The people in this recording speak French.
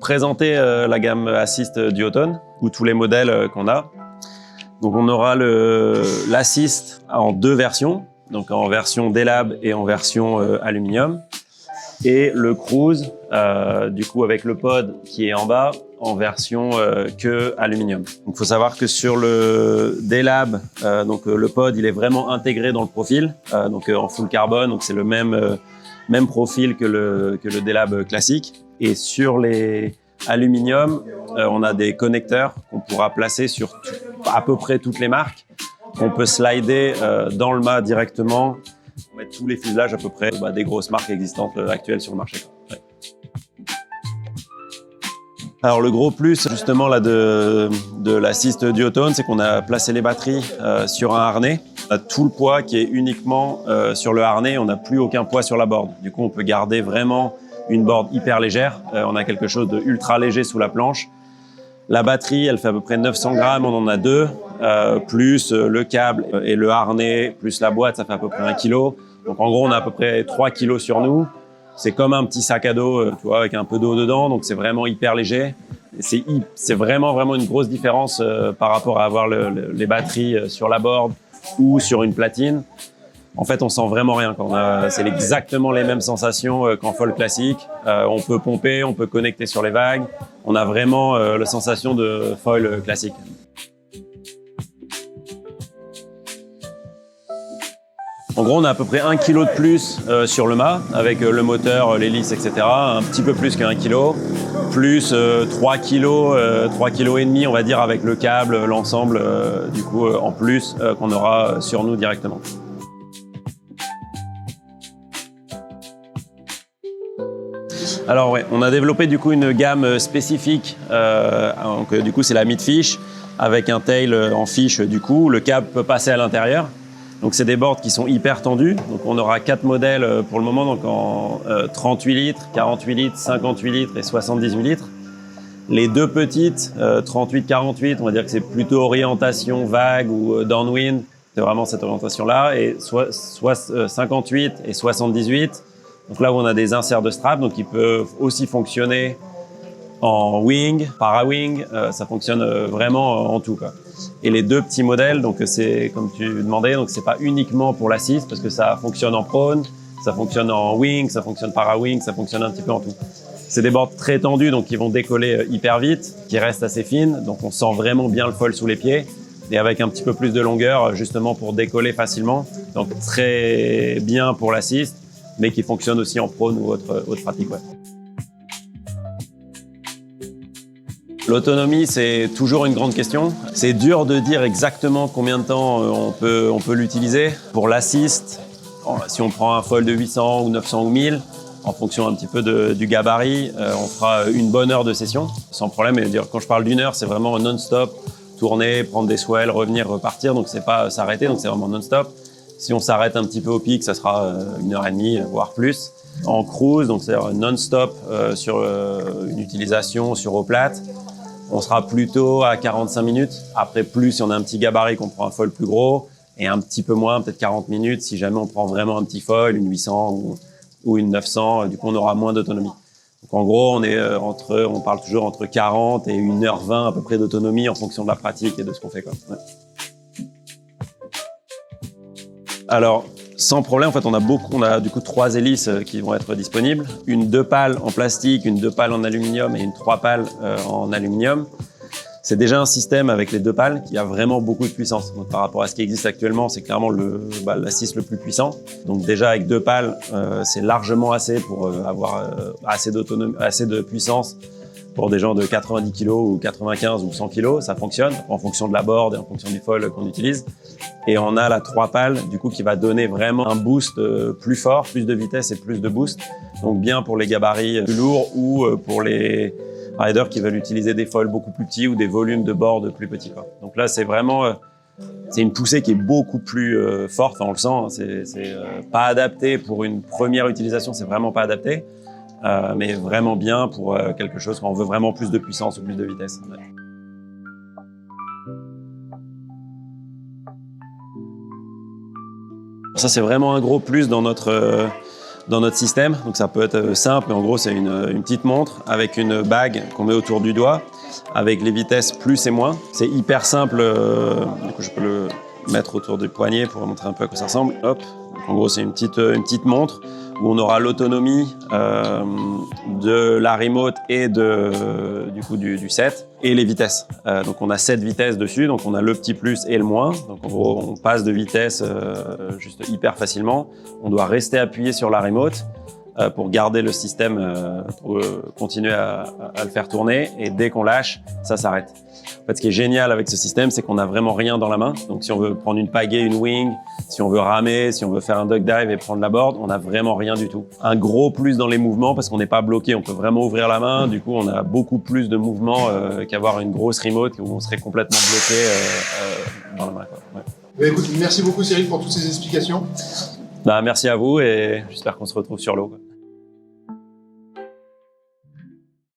présenter la gamme Assist Duotone, ou tous les modèles qu'on a. Donc on aura l'Assist en deux versions, donc en version D-Lab et en version aluminium. Et le Cruise, du coup avec le pod qui est en bas, en version que aluminium. Donc il faut savoir que sur le D-Lab, le pod il est vraiment intégré dans le profil, en full carbone, donc c'est le même profil que le D-Lab classique. Et sur les aluminium, on a des connecteurs qu'on pourra placer sur à peu près toutes les marques. On peut slider dans le mât directement, mettre tous les fuselages à peu près des grosses marques existantes actuelles sur le marché. Ouais. Alors le gros plus justement là de l'Assist Duotone, c'est qu'on a placé les batteries sur un harnais. On a tout le poids qui est uniquement sur le harnais, on n'a plus aucun poids sur la board. Du coup on peut garder vraiment une board hyper légère. On a quelque chose de ultra léger sous la planche. La batterie, elle fait à peu près 900 grammes, on en a deux, plus le câble et le harnais, plus la boîte, ça fait à peu près 1 kg. Donc en gros, on a à peu près 3 kg sur nous. C'est comme un petit sac à dos, tu vois, avec un peu d'eau dedans, donc c'est vraiment hyper léger. C'est vraiment une grosse différence par rapport à avoir les batteries sur la board ou sur une platine. En fait, on sent vraiment rien. C'est exactement les mêmes sensations qu'en foil classique. On peut pomper, on peut connecter sur les vagues. On a vraiment la sensation de foil classique. En gros, on a à peu près 1 kg de plus sur le mât, avec le moteur, l'hélice, etc. Un petit peu plus qu'1 kg, plus 3 kg, 3 kg et demi, on va dire, avec le câble, l'ensemble, en plus, qu'on aura sur nous directement. Alors ouais, on a développé du coup une gamme spécifique, du coup c'est la mid-fish, avec un tail en fiche du coup, le câble peut passer à l'intérieur. Donc c'est des boards qui sont hyper tendus, donc on aura 4 modèles pour le moment, donc en 38 litres, 48 litres, 58 litres et 78 litres. Les deux petites, 38-48, on va dire que c'est plutôt orientation vague ou downwind, c'est vraiment cette orientation-là, et 58 et 78. Donc là où on a des inserts de strap, donc ils peuvent aussi fonctionner en wing, para-wing, ça fonctionne vraiment en tout, quoi. Et les deux petits modèles, donc c'est comme tu demandais, donc c'est pas uniquement pour l'Assist parce que ça fonctionne en prone, ça fonctionne en wing, ça fonctionne para-wing, ça fonctionne un petit peu en tout. C'est des boards très tendus, donc qui vont décoller hyper vite, qui restent assez fines, donc on sent vraiment bien le foil sous les pieds, et avec un petit peu plus de longueur justement pour décoller facilement, donc très bien pour l'Assist, mais qui fonctionne aussi en prone ou autre pratique. Ouais. L'autonomie, c'est toujours une grande question. C'est dur de dire exactement combien de temps on peut l'utiliser. Pour l'Assist, si on prend un foil de 800 ou 900 ou 1000, en fonction un petit peu du gabarit, on fera une bonne heure de session, sans problème. Et quand je parle d'une heure, c'est vraiment non-stop, tourner, prendre des swells, revenir, repartir. Donc c'est pas s'arrêter, donc c'est vraiment non-stop. Si on s'arrête un petit peu au pic, ça sera 1h30, voire plus. En cruise, donc c'est non-stop sur une utilisation sur eau plate, on sera plutôt à 45 minutes. Après, plus si on a un petit gabarit, qu'on prend un foil plus gros, et un petit peu moins, peut-être 40 minutes, si jamais on prend vraiment un petit foil, une 800 ou une 900, du coup on aura moins d'autonomie. Donc en gros, on parle toujours entre 40 et 1h20 à peu près d'autonomie en fonction de la pratique et de ce qu'on fait, quoi. Ouais. Alors, sans problème, en fait, on a du coup 3 hélices qui vont être disponibles. Une 2 pales en plastique, une 2 pales en aluminium et une 3 pales en aluminium. C'est déjà un système avec les 2 pales qui a vraiment beaucoup de puissance. Donc, par rapport à ce qui existe actuellement, c'est clairement l'Assist le plus puissant. Donc déjà avec 2 pales, c'est largement assez pour avoir assez d'autonomie, assez de puissance pour des gens de 90 kg ou 95 ou 100 kg, ça fonctionne en fonction de la board et en fonction du foil qu'on utilise. Et on a la 3 pales du coup qui va donner vraiment un boost plus fort, plus de vitesse et plus de boost. Donc bien pour les gabarits plus lourds ou pour les riders qui veulent utiliser des foils beaucoup plus petits ou des volumes de board plus petits, quoi. Donc là c'est vraiment c'est une poussée qui est beaucoup plus forte, enfin, on le sent, hein, c'est pas adapté pour une première utilisation, c'est vraiment pas adapté. Mais vraiment bien pour quelque chose quand on veut vraiment plus de puissance ou plus de vitesse. Ouais. Ça, c'est vraiment un gros plus dans notre dans notre système. Donc ça peut être simple, mais en gros c'est une petite montre avec une bague qu'on met autour du doigt, avec les vitesses plus et moins. C'est hyper simple, du coup je peux le mettre autour du poignet pour montrer un peu à quoi ça ressemble. Hop. Donc, en gros c'est une petite montre où on aura l'autonomie de la remote et du set et les vitesses. Donc on a 7 vitesses dessus, donc on a le petit plus et le moins. Donc en gros on passe de vitesse juste hyper facilement. On doit rester appuyé sur la remote pour garder le système, pour continuer à le faire tourner, et dès qu'on lâche, ça s'arrête. En fait, ce qui est génial avec ce système, c'est qu'on n'a vraiment rien dans la main. Donc si on veut prendre une pagaie, une wing, si on veut ramer, si on veut faire un duck dive et prendre la board, on n'a vraiment rien du tout. Un gros plus dans les mouvements parce qu'on n'est pas bloqué, on peut vraiment ouvrir la main. Du coup, on a beaucoup plus de mouvements qu'avoir une grosse remote où on serait complètement bloqué dans la main, quoi. Ouais. Bah, écoute, merci beaucoup Cyril pour toutes ces explications. Bah, merci à vous et j'espère qu'on se retrouve sur l'eau.